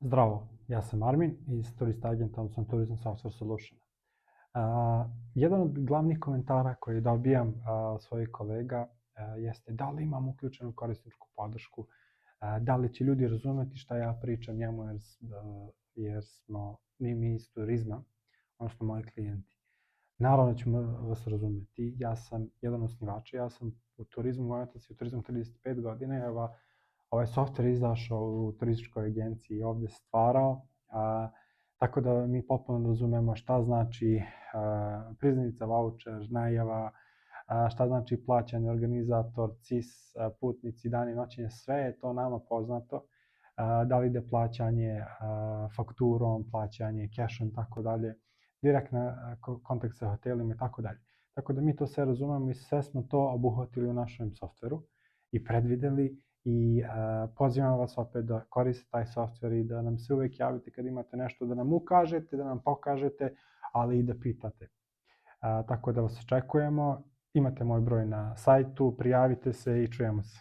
Zdravo, ja sam Armin iz Turist Agenta, odnosno Tourism Software Solution. Jedan od glavnih komentara koji dobijam od svojih kolega jeste da li imam uključenu korisničku podršku, da li će ljudi razumeti šta ja pričam njemu jer smo mi iz turizma, odnosno moji klijenti. Naravno ćemo vas razumeti, ja sam jedan osnivač, ja sam u turizmu, moj otac je u turizmu 35 godina, ovaj software izašao u turističkoj agenciji i ovdje stvarao, tako da mi potpuno razumemo šta znači priznanica, voucher, najava, šta znači plaćanje, organizator, CIS, putnici, dani, noćenje, sve je to nama poznato. Da li ide plaćanje fakturom, plaćanje cashom, tako dalje, direktna kontakt sa hotelima i tako dalje. Tako da mi to sve razumemo i sve smo to obuhvatili u našem softveru i predvideli i pozivam vas opet da koristite taj softver i da nam se uvek javite kad imate nešto da nam ukažete, da nam pokažete, ali i da pitate. Tako da vas očekujemo, imate moj broj na sajtu, prijavite se i čujemo se.